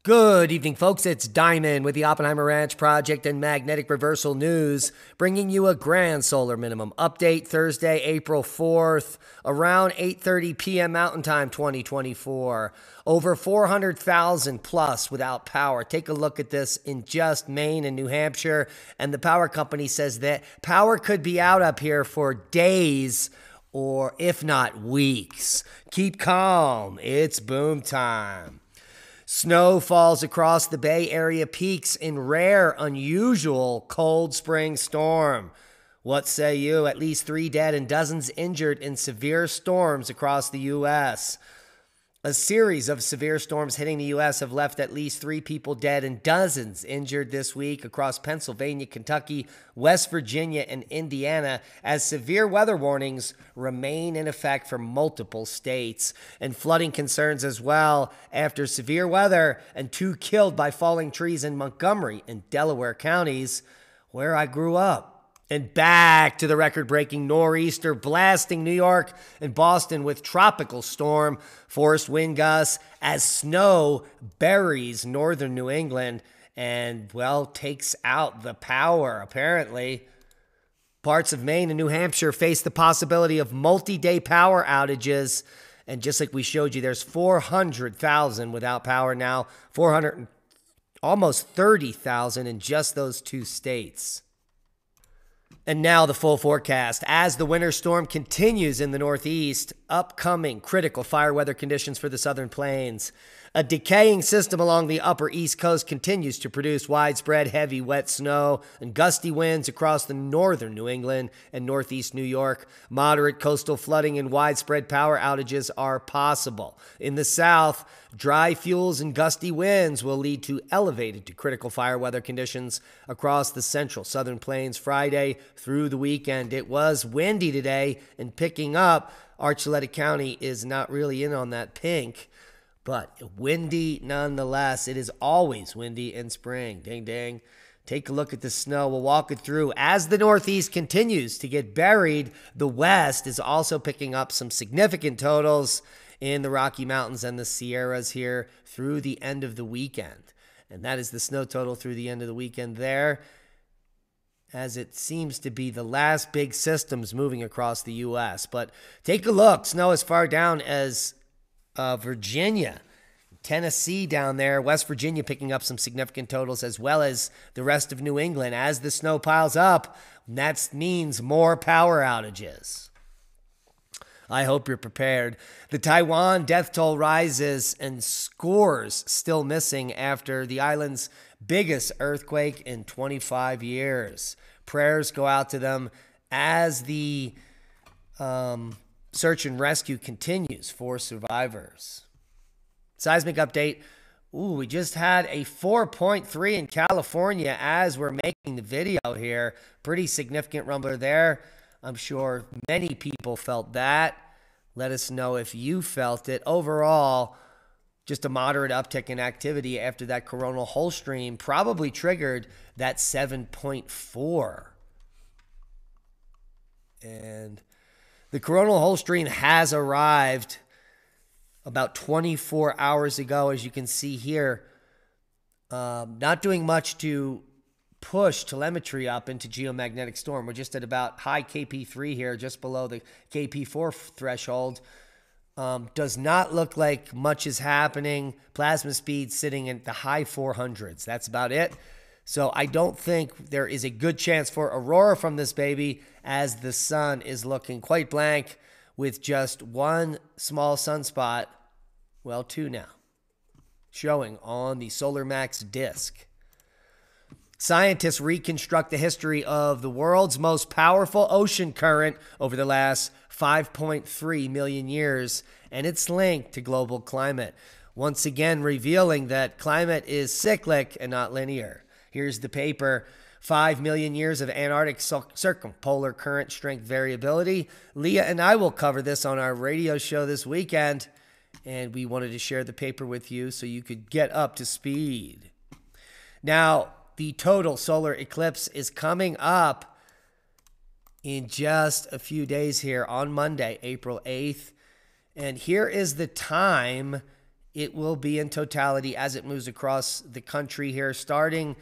Good evening, folks. It's Diamond with the Oppenheimer Ranch Project and Magnetic Reversal News, bringing you a grand solar minimum update Thursday, April 4th, around 8:30 p.m. Mountain Time 2024. Over 400,000 plus without power. Take a look at this in just Maine and New Hampshire, and the power company says that power could be out up here for days or if not weeks. Keep calm. It's boom time. Snow falls across the Bay Area peaks in rare, unusual cold spring storm. What say you? At least 3 dead and dozens injured in severe storms across the U.S. A series of severe storms hitting the U.S. have left at least 3 people dead and dozens injured this week across Pennsylvania, Kentucky, West Virginia, and Indiana as severe weather warnings remain in effect for multiple states. And flooding concerns as well after severe weather and 2 killed by falling trees in Montgomery and Delaware counties, where I grew up. And back to the record-breaking nor'easter blasting New York and Boston with tropical storm, forest wind gusts as snow buries northern New England and, well, takes out the power, apparently. Parts of Maine and New Hampshire face the possibility of multi-day power outages. And just like we showed you, there's 400,000 without power now, almost 30,000 in just those 2 states. And now the full forecast. As the winter storm continues in the Northeast, upcoming critical fire weather conditions for the southern plains. A decaying system along the upper East Coast continues to produce widespread heavy wet snow and gusty winds across the northern New England and northeast New York. Moderate coastal flooding and widespread power outages are possible. In the south, dry fuels and gusty winds will lead to elevated to critical fire weather conditions across the central southern plains Friday through the weekend. It was windy today and picking up. Archuleta County is not really in on that pink, but windy nonetheless. It is always windy in spring. Ding, ding. Take a look at the snow. We'll walk it through. As the Northeast continues to get buried, the West is also picking up some significant totals in the Rocky Mountains and the Sierras here through the end of the weekend. And that is the snow total through the end of the weekend there, as it seems to be the last big systems moving across the U.S. But take a look. Snow as far down as Virginia, Tennessee down there, West Virginia picking up some significant totals, as well as the rest of New England. As the snow piles up, that means more power outages. I hope you're prepared. The Taiwan death toll rises and scores still missing after the island's biggest earthquake in 25 years. Prayers go out to them as the search and rescue continues for survivors. Seismic update. Ooh, we just had a 4.3 in California as we're making the video here. Pretty significant rumbler there. I'm sure many people felt that. Let us know if you felt it. Overall, just a moderate uptick in activity after that coronal hole stream probably triggered that 7.4. And the coronal hole stream has arrived about 24 hours ago, as you can see here. Not doing much to push telemetry up into geomagnetic storm. We're just at about high KP3 here, just below the KP4 threshold. Does not look like much is happening. Plasma speed sitting at the high 400s. That's about it. So I don't think there is a good chance for aurora from this baby, as the sun is looking quite blank with just 1 small sunspot, well, 2 now, showing on the Solar Max disk. Scientists reconstruct the history of the world's most powerful ocean current over the last 5.3 million years and its link to global climate, once again revealing that climate is cyclic and not linear. Here's the paper, 5 million years of Antarctic circumpolar current strength variability. Leah and I will cover this on our radio show this weekend, and we wanted to share the paper with you so you could get up to speed. Now, the total solar eclipse is coming up in just a few days here on Monday, April 8th. And here is the time it will be in totality as it moves across the country here, starting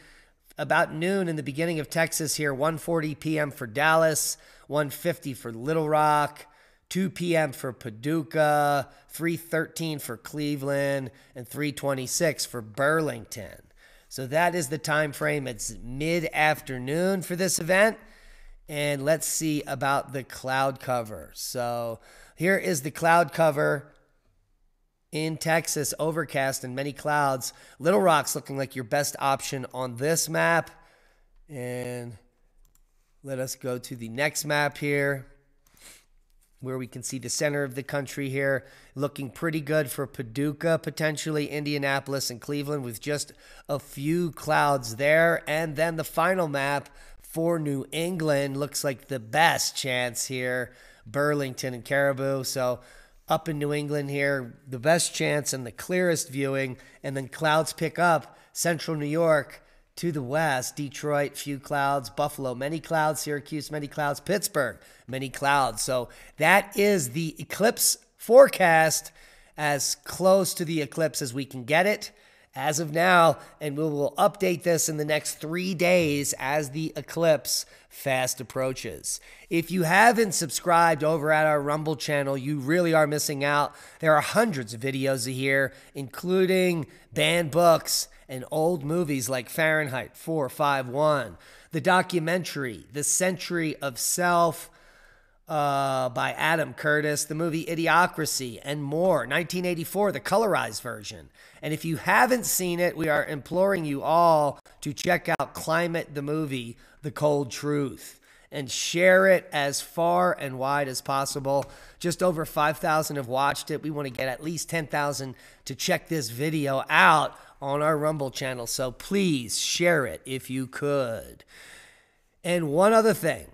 about noon in the beginning of Texas here, 1:40 p.m. for Dallas, 1:50 for Little Rock, 2 p.m. for Paducah, 3:13 for Cleveland, and 3:26 for Burlington. So that is the time frame. It's mid-afternoon for this event. And let's see about the cloud cover. So here is the cloud cover in Texas, overcast and many clouds. Little Rock's looking like your best option on this map. And let us go to the next map here, where we can see the center of the country here. Looking pretty good for Paducah, potentially Indianapolis and Cleveland, with just a few clouds there. And then the final map for New England looks like the best chance here, Burlington and Caribou. So up in New England here, the best chance and the clearest viewing, and then clouds pick up central New York to the west. Detroit, few clouds. Buffalo, many clouds. Syracuse, many clouds. Pittsburgh, many clouds. So that is the eclipse forecast, as close to the eclipse as we can get it as of now, and we will update this in the next 3 days as the eclipse fast approaches. If you haven't subscribed over at our Rumble channel, you really are missing out. There are hundreds of videos here, including banned books and old movies like Fahrenheit 451, the documentary The Century of Self by Adam Curtis, the movie Idiocracy, and more. 1984, the colorized version. And if you haven't seen it, we are imploring you all to check out Climate the Movie, The Cold Truth, and share it as far and wide as possible. Just over 5,000 have watched it. We want to get at least 10,000 to check this video out on our Rumble channel. So please share it if you could. And one other thing.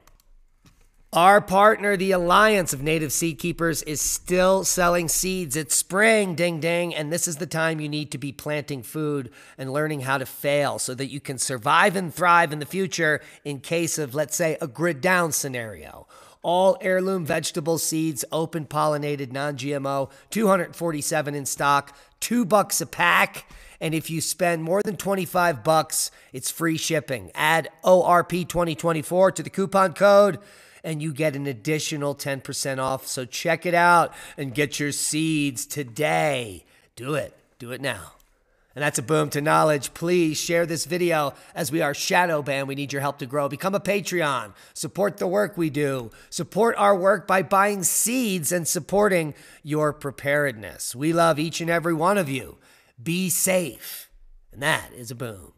Our partner, the Alliance of Native Seed Keepers, is still selling seeds. It's spring, ding, ding, and this is the time you need to be planting food and learning how to fail so that you can survive and thrive in the future in case of, let's say, a grid down scenario. All heirloom vegetable seeds, open pollinated, non-GMO, 247 in stock, $2 a pack. And if you spend more than $25, it's free shipping. Add ORP 2024 to the coupon code, and you get an additional 10% off. So check it out and get your seeds today. Do it. Do it now. And that's a boom to knowledge. Please share this video, as we are shadow banned. We need your help to grow. Become a Patreon. Support the work we do. Support our work by buying seeds and supporting your preparedness. We love each and every one of you. Be safe. And that is a boom.